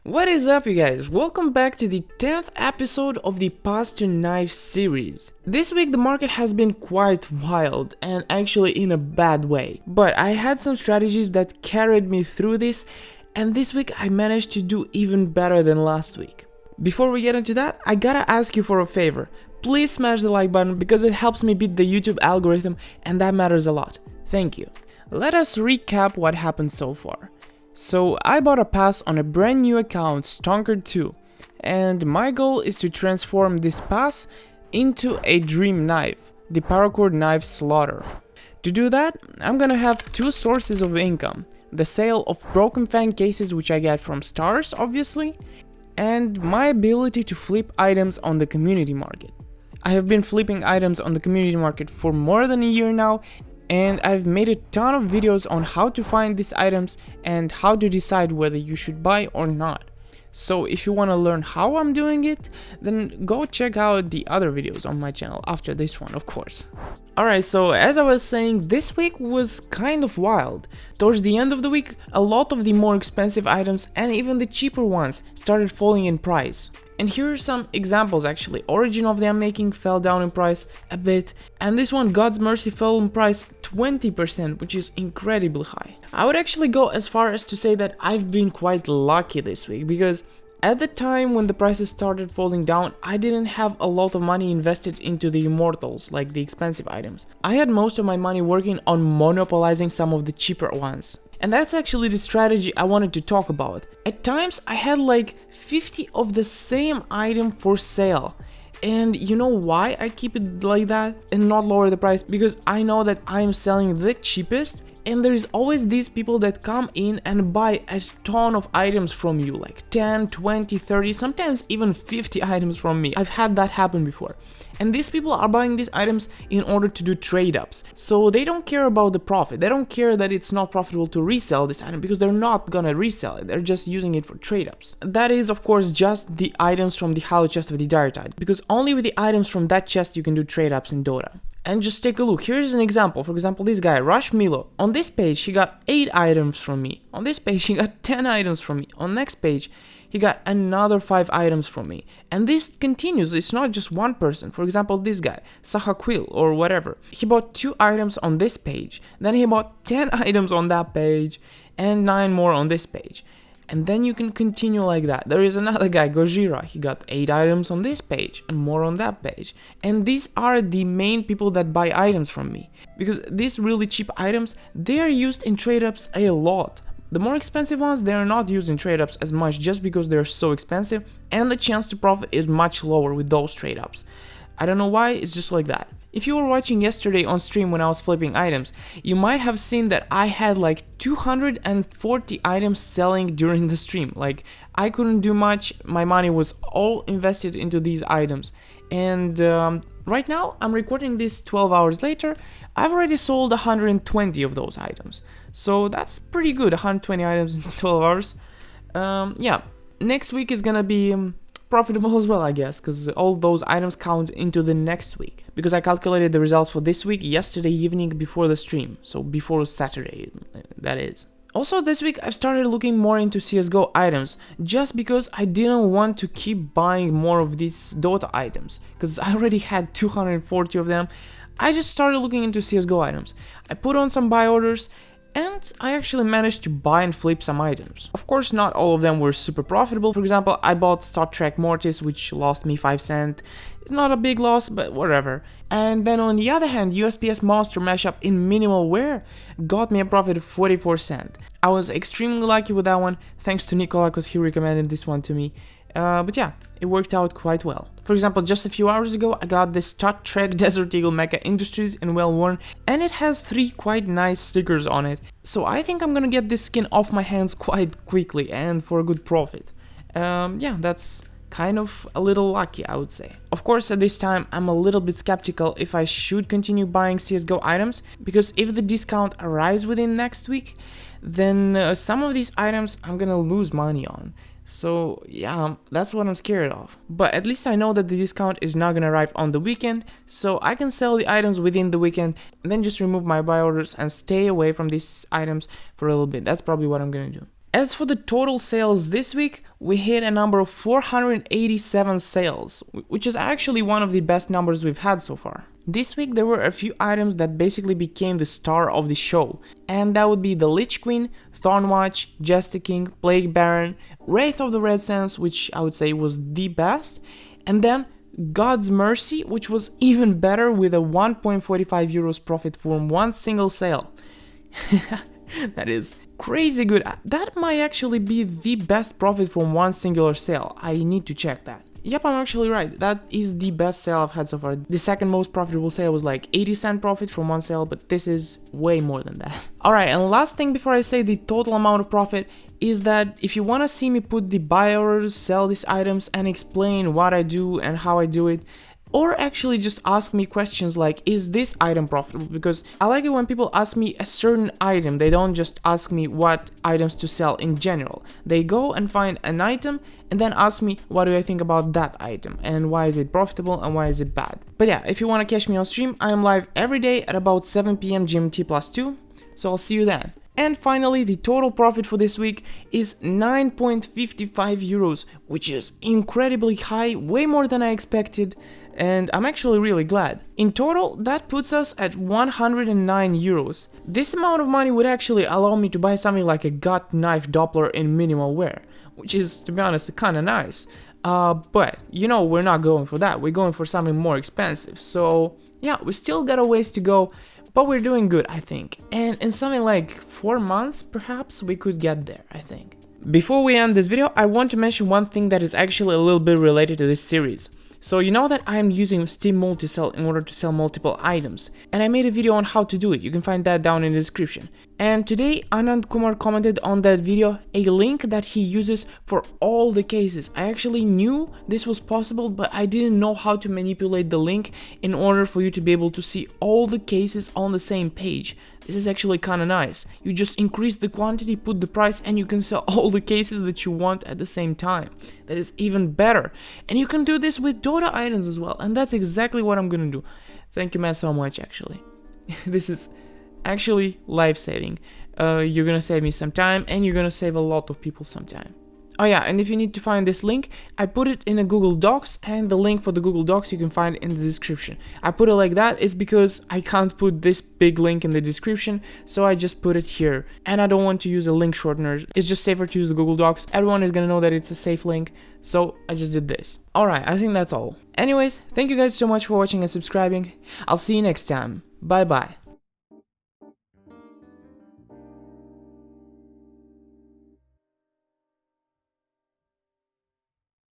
What is up, you guys? Welcome back to the 10th episode of the Pass to Knife series. This week the market has been quite wild and actually in a bad way, but I had some strategies that carried me through this, and this week I managed to do even better than last week. Before we get into that, I gotta ask you for a favor. Please smash the like button because it helps me beat the YouTube algorithm and that matters a lot. Thank you. Let us recap what happened so far. So I bought a pass on a brand new account, Stonker2, and my goal is to transform this pass into a dream knife, the Paracord Knife Slaughter. To do that, I'm gonna have two sources of income: the sale of Broken Fang cases, which I get from stars obviously, and my ability to flip items on the community market. I have been flipping items on the community market for more than a year now, and I've made a ton of videos on how to find these items and how to decide whether you should buy or not. So if you want to learn how I'm doing it, then go check out the other videos on my channel after this one, of course. Alright, so as I was saying, this week was kind of wild. Towards the end of the week, a lot of the more expensive items and even the cheaper ones started falling in price. And here are some examples actually. Origin of the Unmaking fell down in price a bit, and this one, God's Mercy, fell in price 20%, which is incredibly high. I would actually go as far as to say that I've been quite lucky this week, because at the time when the prices started falling down, I didn't have a lot of money invested into the immortals, like the expensive items. I had most of my money working on monopolizing some of the cheaper ones. And that's actually the strategy I wanted to talk about. At times I had like 50 of the same item for sale. And you know why I keep it like that and not lower the price? Because I know that I am selling the cheapest, and there's always these people that come in and buy a ton of items from you, like 10, 20, 30, sometimes even 50 items from me. I've had that happen before. And these people are buying these items in order to do trade-ups. So they don't care about the profit. They don't care that it's not profitable to resell this item because they're not gonna resell it. They're just using it for trade-ups. That is, of course, just the items from the Hollow Chest of the Dire Tide, because only with the items from that chest you can do trade-ups in Dota. And just take a look. Here's an example. For example, this guy, Rush Milo. On this page, he got 8 items from me. On this page, he got 10 items from me. On next page, he got another 5 items from me. And this continues. It's not just one person. For example, this guy, Saha Quill or whatever. He bought 2 items on this page. Then he bought 10 items on that page and 9 more on this page. And then you can continue like that. There is another guy, Gojira. He got 8 items on this page and more on that page. And these are the main people that buy items from me, because these really cheap items, they are used in trade-ups a lot. The more expensive ones, they are not used in trade-ups as much just because they are so expensive, and the chance to profit is much lower with those trade-ups. I don't know why, it's just like that. If you were watching yesterday on stream when I was flipping items, you might have seen that I had like 240 items selling during the stream. Like, I couldn't do much, my money was all invested into these items. And right now, I'm recording this 12 hours later, I've already sold 120 of those items. So that's pretty good, 120 items in 12 hours. Yeah, next week is gonna be profitable as well, I guess, because all those items count into the next week. Because I calculated the results for this week yesterday evening before the stream, so before Saturday, that is. Also this week I've started looking more into CSGO items, just because I didn't want to keep buying more of these Dota items, because I already had 240 of them. I just started looking into CSGO items. I put on some buy orders, and I actually managed to buy and flip some items. Of course, not all of them were super profitable. For example, I bought Star Trek Mortis, which lost me 5 cents. It's not a big loss, but whatever. And then on the other hand, USPS Monster Mashup in minimal wear got me a profit of 44 cents. I was extremely lucky with that one, thanks to Nicola, because he recommended this one to me. But yeah, it worked out quite well. For example, just a few hours ago, I got this Star Trek Desert Eagle Mecha Industries in Well Worn, and it has 3 quite nice stickers on it. So I think I'm gonna get this skin off my hands quite quickly and for a good profit. Yeah, that's kind of a little lucky, I would say. Of course, at this time, I'm a little bit skeptical if I should continue buying CSGO items, because if the discount arrives within next week, then some of these items I'm gonna lose money on. So yeah, that's what I'm scared of. But at least I know that the discount is not gonna arrive on the weekend, so I can sell the items within the weekend and then just remove my buy orders and stay away from these items for a little bit. That's probably what I'm gonna do. As for the total sales this week, we hit a number of 487 sales, which is actually one of the best numbers we've had so far. This week there were a few items that basically became the star of the show, and that would be the Lich Queen, Thornwatch, Jester King, Plague Baron, Wraith of the Red Sands, which I would say was the best, and then God's Mercy, which was even better with a 1.45 euros profit from one single sale. That is crazy good. That might actually be the best profit from one singular sale. I need to check that. Yep, I'm actually right. That is the best sale I've had so far. The second most profitable sale was like 80-cent profit from one sale, but this is way more than that. Alright, and last thing before I say the total amount of profit is that if you want to see me put the buy orders, sell these items, and explain what I do and how I do it, or actually just ask me questions like, is this item profitable? Because I like it when people ask me a certain item. They don't just ask me what items to sell in general. They go and find an item and then ask me what do I think about that item and why is it profitable and why is it bad. But yeah, if you want to catch me on stream, I am live every day at about 7 PM GMT +2, so I'll see you then. And finally, the total profit for this week is 9.55 euros, which is incredibly high, way more than I expected, and I'm actually really glad. In total, that puts us at 109 euros. This amount of money would actually allow me to buy something like a gut knife Doppler in minimal wear, which is, to be honest, kinda nice. But, you know, we're not going for that, we're going for something more expensive, so yeah, we still got a ways to go, but we're doing good, I think, and in something like 4 months, perhaps, we could get there, I think. Before we end this video, I want to mention one thing that is actually a little bit related to this series. So you know that I'm using Steam Multisell in order to sell multiple items, and I made a video on how to do it. You can find that down in the description. And today Anand Kumar commented on that video a link that he uses for all the cases. I actually knew this was possible, but I didn't know how to manipulate the link in order for you to be able to see all the cases on the same page. This is actually kinda nice. You just increase the quantity, put the price, and you can sell all the cases that you want at the same time. That is even better. And you can do this with Dota items as well, and that's exactly what I'm gonna do. Thank you, man, so much, actually. This is actually life-saving. You're gonna save me some time, and you're gonna save a lot of people some time. Oh yeah, and if you need to find this link, I put it in a Google Docs, and the link for the Google Docs you can find in the description. I put it like that is because I can't put this big link in the description, so I just put it here. And I don't want to use a link shortener, it's just safer to use the Google Docs. Everyone is gonna know that it's a safe link, so I just did this. Alright, I think that's all. Anyways, thank you guys so much for watching and subscribing. I'll see you next time. Bye bye.